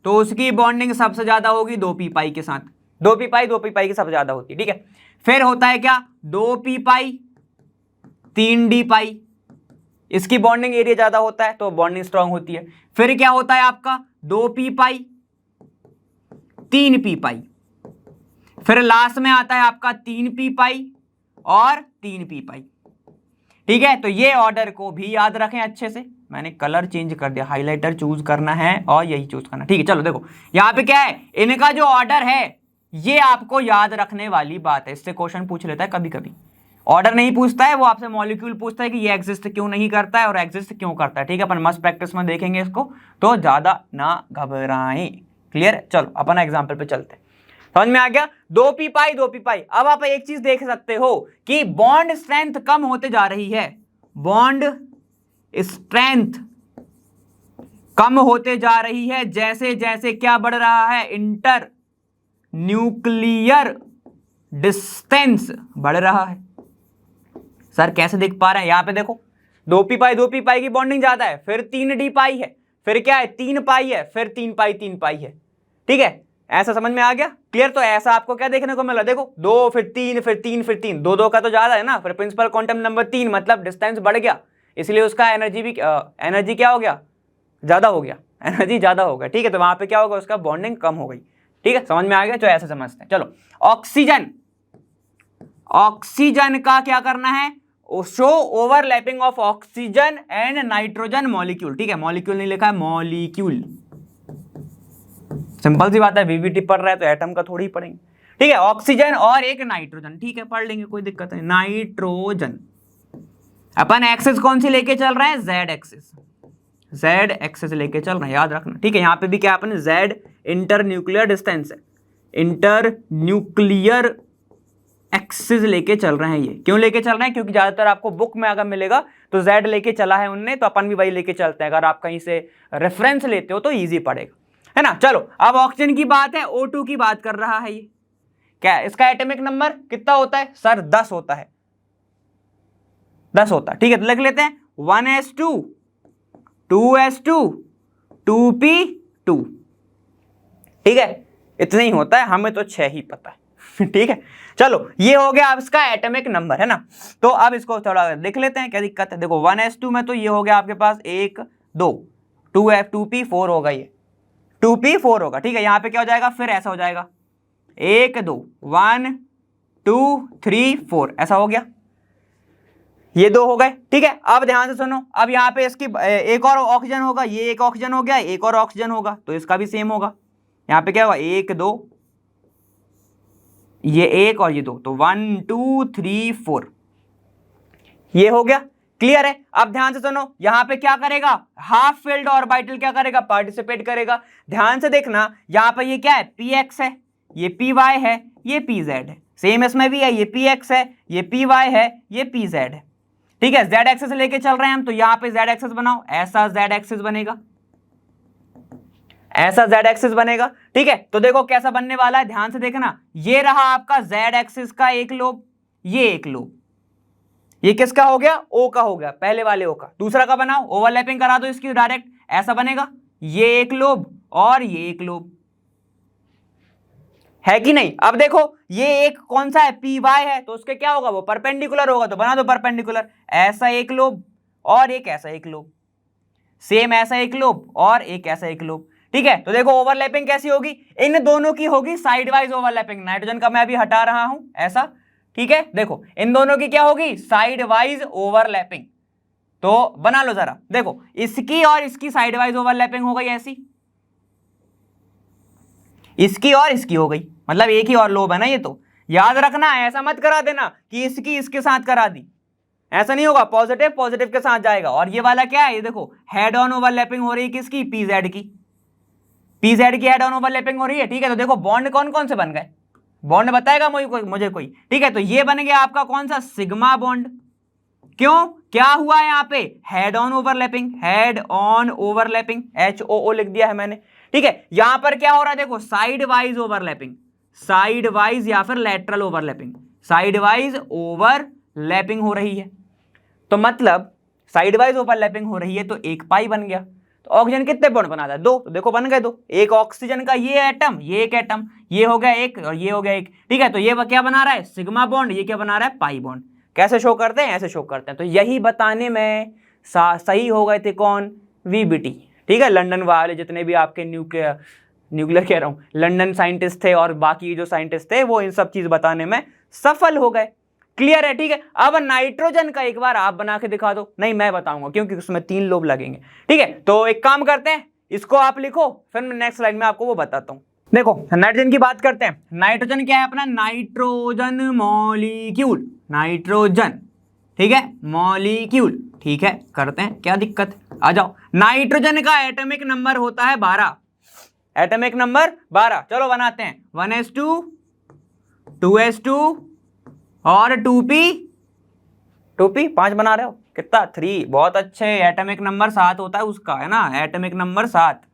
तो उसकी बॉन्डिंग सबसे ज्यादा होगी 2p पाई के साथ। 2p पाई की सबसे ज्यादा होती है। ठीक है, फिर होता है क्या, 2p पाई 3d पाई, इसकी बॉन्डिंग एरिया ज्यादा होता है तो बॉन्डिंग स्ट्रांग होती है। फिर क्या होता है आपका 2p पाई 3p पाई, फिर लास्ट में आता है आपका 3p पाई और 3p पाई। ठीक है, तो ये ऑर्डर को भी याद रखें अच्छे से। मैंने कलर चेंज कर दिया, हाइलाइटर चूज करना है और यही चूज करना। ठीक है, चलो देखो यहां पे क्या है, इनका जो ऑर्डर है ये आपको याद रखने वाली बात है। इससे क्वेश्चन पूछ लेता है कभी कभी। ऑर्डर नहीं पूछता है, वो आपसे मॉलिक्यूल पूछता है कि ये एग्जिस्ट क्यों नहीं करता है और एग्जिस्ट क्यों करता है। ठीक है, अपन मस्त प्रैक्टिस में देखेंगे इसको, तो ज्यादा ना घबराएं। क्लियर, चलो अपन एग्जाम्पल पे चलते हैं। समझ में आ गया? 2p पाई 2p पाई। अब आप एक चीज देख सकते हो कि बॉन्ड स्ट्रेंथ कम होते जा रही है, बॉन्ड स्ट्रेंथ कम होते जा रही है जैसे जैसे क्या बढ़ रहा है, इंटर न्यूक्लियर डिस्टेंस बढ़ रहा है। सर कैसे देख पा रहे हैं? यहां पे देखो 2p पाई की बॉन्डिंग ज्यादा है, फिर 3d पाई है, फिर क्या है 3 पाई है, फिर 3 पाई है। ठीक है, ऐसा समझ में आ गया? क्लियर? तो ऐसा आपको क्या देखने को मिला, देखो 2 फिर 3 फिर 3 फिर 3, 2 2 का तो ज्यादा है ना, फिर प्रिंसिपल क्वांटम नंबर 3 मतलब डिस्टेंस बढ़ गया, इसलिए उसका एनर्जी भी एनर्जी क्या हो गया, ज्यादा हो गया, एनर्जी ज्यादा हो गया। ठीक है, तो वहां पे क्या होगा, उसका बॉन्डिंग कम हो गई। ठीक है, समझ में आ गया? तो ऐसे समझते हैं। चलो, ऑक्सीजन, ऑक्सीजन का क्या करना है, show overlapping of oxygen and nitrogen molecule. ठीक है, मॉलिक्यूल नहीं लिखा है, मॉलिक्यूल। सिंपल सी बात है, वीवीटी पढ़ रहा है तो एटम का थोड़ी ही पढ़ेंगे। ठीक है, ऑक्सीजन और एक नाइट्रोजन, ठीक है पढ़ लेंगे, कोई दिक्कत नहीं। नाइट्रोजन अपन एक्सेस कौन सी लेके चल रहे हैं, जेड एक्सेस, जेड एक्सेस लेके चल रहे हैं, याद रखना। ठीक है, यहां पे भी क्या अपन जेड इंटर न्यूक्लियर डिस्टेंस है, इंटर न्यूक्लियर एक्सिस लेके चल रहे हैं। ये क्यों लेके चल रहे हैं, क्योंकि ज्यादातर आपको बुक में अगर मिलेगा तो जेड लेके चला है उनने, तो अपन भी वही लेके चलते हैं। अगर आप कहीं से रेफरेंस लेते हो तो इजी पड़ेगा, है ना। चलो, अब ऑक्सीजन की बात है, O2 की बात कर रहा है ये। क्या इसका एटॉमिक नंबर कितना होता है सर, 10 होता है, 10 होता है। ठीक है, तो लिख लेते हैं 1s2 2s2 2p2। ठीक है, इतना ही होता है, हमें तो 6 ही पता है। ठीक है, चलो ये हो गया अब इसका एटॉमिक नंबर, है ना। तो अब इसको थोड़ा लिख लेते हैं, क्या दिक्कत है। देखो 1s2 में तो ये हो गया आपके पास 1 2, 2p4 होगा, ये 2p4 होगा। ठीक है, यहां पे क्या हो जाएगा, फिर ऐसा हो जाएगा 1 2 1 2 3 4, ऐसा हो गया, ये 2 हो गए। ठीक है, अब ध्यान से सुनो, अब यहाँ पे इसकी एक और ऑक्सीजन होगा, ये एक ऑक्सीजन हो गया, एक और ऑक्सीजन होगा, तो इसका भी सेम होगा। यहाँ पे क्या होगा, 1 2, ये 1 और ये 2, तो 1 2 3 4, ये हो गया। क्लियर है? अब ध्यान से सुनो, यहां पे क्या करेगा, हाफ फील्ड ऑर्बिटल क्या करेगा, पार्टिसिपेट करेगा। ध्यान से देखना, यहां पे ये क्या है, px है, ये py है, ये pz है। सेम इसमें भी है, ये px है, ये py है, ये pz है। ठीक है, z एक्सिस लेके चल रहे हैं हम, तो यहां पे z एक्सिस बनाओ, ऐसा z एक्सिस बनेगा, ऐसा z एक्सिस बनेगा। ठीक है, तो देखो कैसा बनने वाला है, ध्यान से देखना, ये रहा आपका z एक्सिस का एक लोब, ये एक लोब, ये किसका हो गया, O का हो गया, पहले वाले O का। दूसरा का बनाओ, ओवरलैपिंग करा दो इसकी डायरेक्ट, ऐसा बनेगा, ये एक लोब और ये एक लोब, है कि नहीं। अब देखो ये एक कौन सा है, py है, तो उसके क्या होगा, वो परपेंडिकुलर होगा, तो बना दो परपेंडिकुलर, ऐसा एक लोब और एक ऐसा एक लोब, सेम ऐसा एक लोब और एक ऐसा एक लोब। ठीक है, तो देखो ओवरलैपिंग कैसी होगी, इन दोनों की होगी साइड वाइज ओवरलैपिंग। नाइट्रोजन का मैं अभी हटा रहा हूं ऐसा, ठीक है, देखो इन दोनों की क्या होगी, साइड वाइज ओवरलैपिंग। तो बना लो जरा, देखो इसकी और इसकी साइड वाइज ओवरलैपिंग हो गई ऐसी, इसकी और इसकी हो गई, मतलब एक ही और लोब है ना ये। तो याद रखना, ऐसा मत करा देना कि इसकी इसके साथ करा दी, ऐसा नहीं होगा, पॉजिटिव पॉजिटिव के साथ जाएगा। और ये वाला क्या है, ये देखो हेड ऑन ओवरलैपिंग हो रही है किसकी, pz की, pz की हेड ऑन ओवरलैपिंग हो रही है। ठीक है, तो देखो बॉन्ड कौन कौन से बन गए, बॉन्ड बताएगा मुझे कोई। ठीक है, तो ये बन गया आपका कौन सा, सिग्मा बॉन्ड। क्यों, क्या हुआ है यहाँ पे, head on overlapping, head on overlapping, HOO लिख दिया है मैंने। ठीक है, यहां पर क्या हो रहा है, देखो side wise overlapping, side wise या फिर lateral overlapping, side wise overlapping हो रही है। तो मतलब साइड वाइज ओवरलैपिंग हो रही है, तो एक पाई बन गया। तो ऑक्सीजन कितने बॉन्ड बनाता है, 2, तो देखो बन गए 2, एक ऑक्सीजन का ये एटम, ये एक एटम, ये हो गया एक और ये हो गया एक। ठीक है, तो ये क्या बना रहा है, सिग्मा बॉन्ड, ये क्या बना रहा है, पाई बॉन्ड। कैसे शो करते हैं, ऐसे शो करते हैं। तो यही बताने में सही हो गए थे कौन, VBT। ठीक है, लंदन वाले जितने भी आपके न्यूक्लियर कह रहा हूं, लंदन साइंटिस्ट थे और बाकी जो साइंटिस्ट थे, वो इन सब चीज बताने में सफल हो गए। क्लियर है? ठीक है, अब नाइट्रोजन का एक बार आप बना के दिखा दो, नहीं मैं बताऊंगा क्योंकि उसमें 3 लोब लगेंगे। ठीक है, तो एक काम करते हैं, इसको आप लिखो, फिर मैं नेक्स्ट स्लाइड में आपको वो बताता हूं। देखो नाइट्रोजन की बात करते हैं। नाइट्रोजन क्या है अपना, नाइट्रोजन मॉलिक्यूल, नाइट्रोजन, ठीक है, मॉलिक्यूल। ठीक है, करते हैं, क्या दिक्कत, आ जाओ। नाइट्रोजन का एटॉमिक नंबर होता है 12, एटॉमिक नंबर 12। चलो बनाते हैं 1s2 2s2 और 2p 5 बना रहे हो, कितना 3, बहुत अच्छे। एटॉमिक नंबर 7 होता है उसका, है ना, atomic number 7,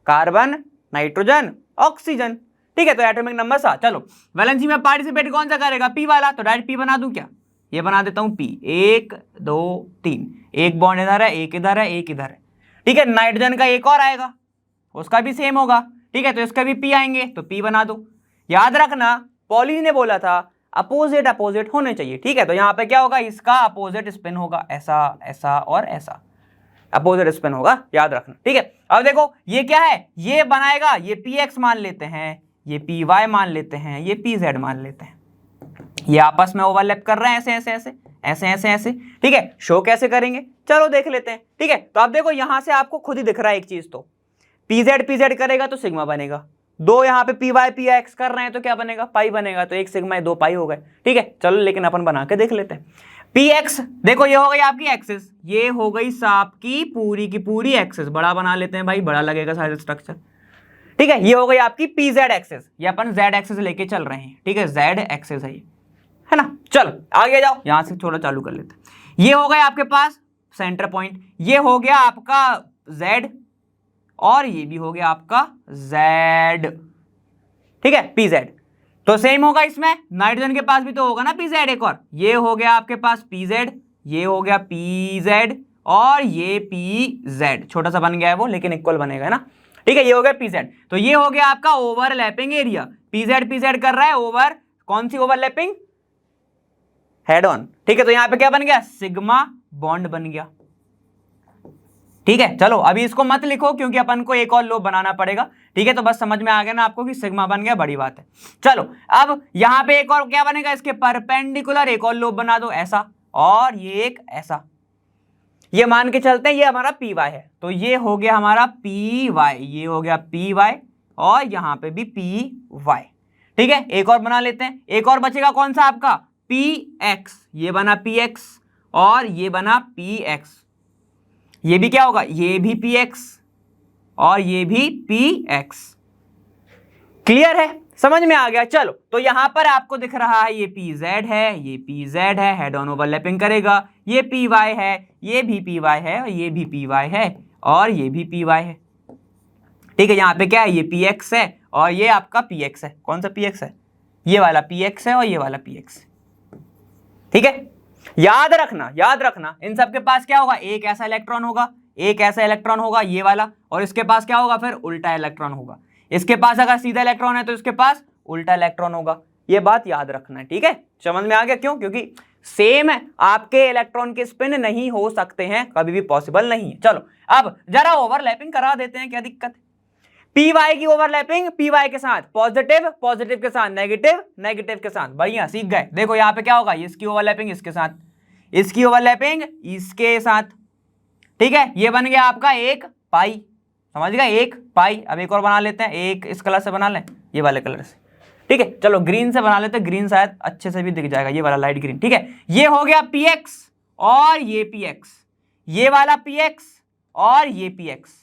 carbon nitrogen oxygen. ठीक है, तो एटॉमिक नंबर 7। चलो वैलेंसी में पार्टिसिपेट कौन सा करेगा, पी वाला, तो डायरेक्ट पी बना दूं क्या, ये बना देता हूं पी, 1 2 3, एक बॉन्ड इधर है, एक इधर है, एक इधर है। ठीक है, नाइट्रोजन का एक और आएगा, उसका भी सेम होगा। ठीक है, तो इसका भी पी आएंगे, तो पी बना दो। याद रखना पॉली ने बोला था अपोजिट अपोजिट होने चाहिए। ठीक है, तो यहां पे क्या होगा, इसका अपोजिट स्पिन होगा, ऐसा ऐसा और ऐसा अपोजिट स्पिन होगा, याद रखना। ठीक है, अब देखो ये क्या है, ये बनाएगा, ये पी एक्स मान लेते हैं, ये पी वाई मान लेते हैं, ये पी जेड मान लेते हैं, ये आपस में ओवरलैप कर रहे हैं ऐसे ऐसे ऐसे ऐसे ऐसे ऐसे। ठीक है, शो कैसे करेंगे, चलो देख लेते हैं। ठीक है, तो आप देखो यहां से आपको खुद ही दिख रहा है एक चीज, तो पीजेड करेगा तो सिग्मा बनेगा, दो यहाँ पे पी वाई पी एक्स कर रहे हैं तो क्या बनेगा, पाई बनेगा, तो एक सिग्मा 2 पाई हो गए। ठीक है, चलो लेकिन अपन बना के देख लेते हैं। पी एक्स देखो, ये हो गई आपकी एक्सिस, ये हो गई आपकी पूरी की पूरी एक्सिस, बड़ा बना लेते हैं भाई, बड़ा लगेगा सारे स्ट्रक्चर। ठीक है, ये हो गई आपकी पी जेड एक्सिस, ये अपन जेड एक्सिस लेके चल रहे हैं। ठीक है, जेड एक्सिस है ये, है ना। चलो आगे जाओ, यहां से थोड़ा चालू कर लेते हैं। ये हो गया आपके पास सेंटर पॉइंट, ये हो गया आपका जेड, और ये भी हो गया आपका जेड। ठीक है, पी जेड, तो सेम होगा इसमें, नाइट्रोजन के पास भी तो होगा ना पी जेड एक और, ये हो गया आपके पास पी जेड, ये हो गया पी जेड, और ये पी जेड, छोटा सा बन गया है वो, लेकिन इक्वल बनेगा, है ना। ठीक है, ये हो गया पी जेड, तो ये हो गया आपका ओवरलैपिंग एरिया, पी जेड कर रहा है ओवर, कौन सी ओवरलैपिंग, हेड ऑन। ठीक है, तो यहां पे क्या बन गया, सिग्मा बॉन्ड बन गया। ठीक है, चलो अभी इसको मत लिखो क्योंकि अपन को एक और लूप बनाना पड़ेगा। ठीक है, तो बस समझ में आ गया ना आपको कि सिग्मा बन गया, बड़ी बात है। चलो अब यहां पे एक और क्या बनेगा, इसके परपेंडिकुलर एक और लूप बना दो, ऐसा, और ये एक ऐसा, ये मान के चलते हैं ये हमारा पी वाई है, तो ये हो गया हमारा पी वाई, ये हो गया पी वाई, और यहां पे भी पी वाई। ठीक है, एक और बना लेते हैं, एक और बचेगा कौन सा आपका, पी एक्स, ये बना पी एक्स, और ये बना पी एक्स, ये भी क्या होगा, ये भी पी एक्स, और ये भी पी एक्स। क्लियर है, समझ में आ गया। चलो तो यहां पर आपको दिख रहा है ये पी जेड है, ये पी जेड है, हेड ऑन ओवरलैपिंग करेगा, ये पी वाई है, ये भी पी वाई है, और ये भी पी वाई है, और ये भी पी वाई है। ठीक है, यहां पे क्या है, ये पी एक्स है, और ये आपका पी एक्स है, कौन सा पी एक्स है, ये वाला पी एक्स है, और ये वाला पी एक्स। ठीक है, याद रखना इन सब के पास क्या होगा, एक ऐसा इलेक्ट्रॉन होगा, एक ऐसा इलेक्ट्रॉन होगा ये वाला, और इसके पास क्या होगा, फिर उल्टा इलेक्ट्रॉन होगा। इसके पास अगर सीधा इलेक्ट्रॉन है तो इसके पास उल्टा इलेक्ट्रॉन होगा, ये बात याद रखना है। ठीक है, समझ में आ गया, क्यों, क्योंकि सेम आपके इलेक्ट्रॉन के स्पिन नहीं हो सकते हैं, कभी भी पॉसिबल नहीं है। चलो अब जरा ओवरलैपिंग करा देते हैं, क्या दिक्कत है। पी वाई की ओवरलैपिंग पी वाई के साथ, पॉजिटिव के साथ, नेगेटिव के साथ, बढ़िया सीख गए। देखो यहाँ पे क्या होगा, इसकी ओवरलैपिंग इसके साथ, इसकी ओवरलैपिंग इसके साथ। ठीक है, ये बन गया आपका एक पाई, समझ गए, एक पाई। अब एक और बना लेते हैं, एक इस कलर से बना लें, ये वाले कलर से। ठीक है, चलो ग्रीन से बना लेते हैं, ग्रीन शायद अच्छे से भी दिख जाएगा, ये वाला लाइट ग्रीन। ठीक है, ये हो गया पी एक्स, और ये पी एक्स, ये वाला पी एक्स, और ये पी एक्स,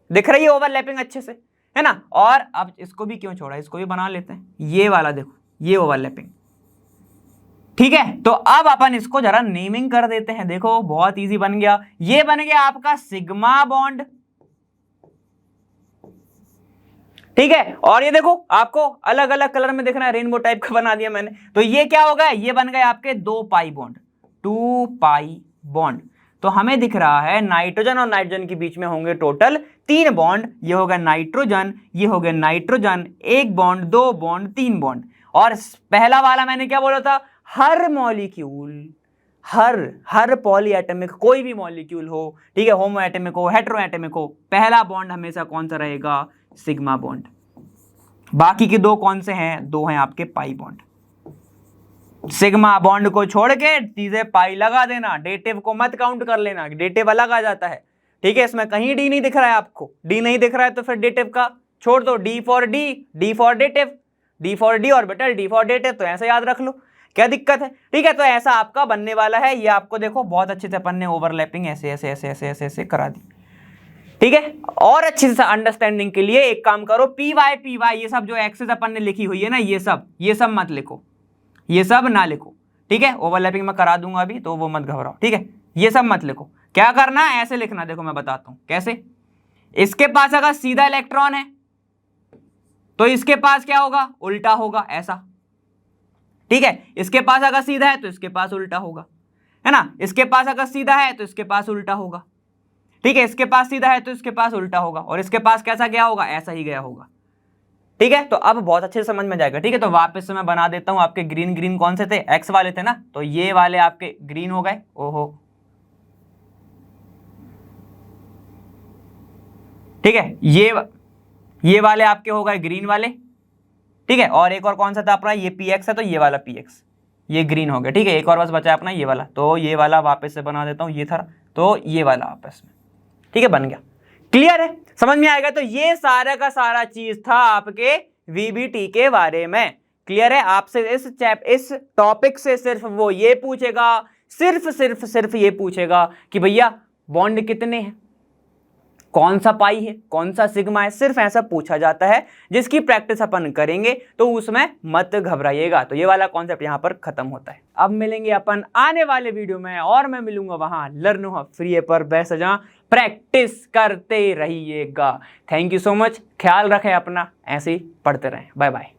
दिख रही है ओवरलैपिंग अच्छे से, है ना। और अब इसको भी क्यों छोड़ा, इसको भी बना लेते हैं, ये वाला देखो, ये ओवरलैपिंग। ठीक है, तो अब अपन इसको जरा नेमिंग कर देते हैं, देखो बहुत इजी बन गया, ये बन गया आपका सिग्मा बॉन्ड। ठीक है, और ये देखो आपको अलग अलग कलर में दिख रहा है, रेनबो टाइप का बना दिया मैंने, तो ये क्या होगा, ये बन गए आपके 2 पाई बॉन्ड, 2 पाई बॉन्ड। तो हमें दिख रहा है नाइट्रोजन और नाइट्रोजन के बीच में होंगे टोटल 3 बॉन्ड, ये हो गया नाइट्रोजन, ये हो गया नाइट्रोजन, 1 बॉन्ड, 2 बॉन्ड, 3 बॉन्ड। और पहला वाला मैंने क्या बोला था, हर मॉलिक्यूल, हर पॉलीएटमिक कोई भी मॉलिक्यूल हो, ठीक है, होमो एटमिक हो, हेटेरो एटमिक हो, पहला बॉन्ड हमेशा कौन सा रहेगा, सिग्मा बॉन्ड। बाकी के 2 कौन से हैं, 2 हैं आपके पाई बॉन्ड। सिग्मा बॉन्ड को छोड़ के सीधे पाई लगा देना, डेटिव को मत काउंट कर लेना, डेटिव अलग आ जाता है। ठीक है, इसमें कहीं डी नहीं दिख रहा है आपको, डी नहीं दिख रहा है तो फिर डेटिव का छोड़ दो, D for dative, D for D orbital, D for dative, तो ऐसे याद रख लो, क्या दिक्कत है। ठीक है, तो ऐसा आपका बनने वाला है, ये आपको देखो बहुत अच्छे से अपन ने ओवरलैपिंग ऐसे ऐसे ऐसे ऐसे ऐसे ऐसे करा दी। ठीक है। और अच्छे से अंडरस्टैंडिंग के लिए एक काम करो, पी वाई ये सब जो एक्सेस अपन ने लिखी हुई है ना, ये सब मत लिखो, ये सब ना लिखो, ठीक है। ओवरलैपिंग में करा दूंगा अभी, तो वो मत घबराओ, ठीक है। ये सब मत लिखो, क्या करना है ऐसे लिखना, देखो मैं बताता हूं कैसे। इसके पास अगर सीधा इलेक्ट्रॉन है तो इसके पास क्या होगा, उल्टा होगा, ऐसा, ठीक है। इसके पास अगर सीधा है तो इसके पास उल्टा होगा, है ना। इसके पास अगर सीधा है तो इसके पास उल्टा होगा, ठीक है। इसके पास सीधा है तो इसके पास उल्टा होगा, और इसके पास कैसा गया होगा, ऐसा ही गया होगा, ठीक है। तो अब बहुत अच्छे से समझ में जाएगा, ठीक है। तो वापस से मैं बना देता हूं, आपके ग्रीन कौन से थे, एक्स वाले थे ना, तो ये वाले आपके ग्रीन हो गए, ओहो, ठीक है। ये वाले आपके हो गए ग्रीन वाले, ठीक है। और एक और कौन सा था अपना, ये पी एक्स है, तो ये वाला पी एक्स, ये ग्रीन हो गया, ठीक है। एक और बस बचा है अपना ये वाला, तो ये वाला वापस से बना देता हूँ, ये था, तो ये वाला आपस में, ठीक है, बन गया। क्लियर है, समझ में आएगा। तो ये सारा का सारा चीज था आपके वीबीटी के बारे में। क्लियर है, आपसे इस टॉपिक से सिर्फ वो ये पूछेगा, सिर्फ ये पूछेगा कि भैया बॉन्ड कितने हैं, कौन सा पाई है, कौन सा सिग्मा है, सिर्फ ऐसा पूछा जाता है, जिसकी प्रैक्टिस अपन करेंगे, तो उसमें मत घबराइएगा। तो ये वाला कॉन्सेप्ट यहाँ पर खत्म होता है। अब मिलेंगे अपन आने वाले वीडियो में, और मैं मिलूंगा वहां लर्न हब फ्री पर बेस्ट, जहां प्रैक्टिस करते रहिएगा। थैंक यू सो मच, ख्याल रखें अपना, ऐसे ही पढ़ते रहें, बाय बाय।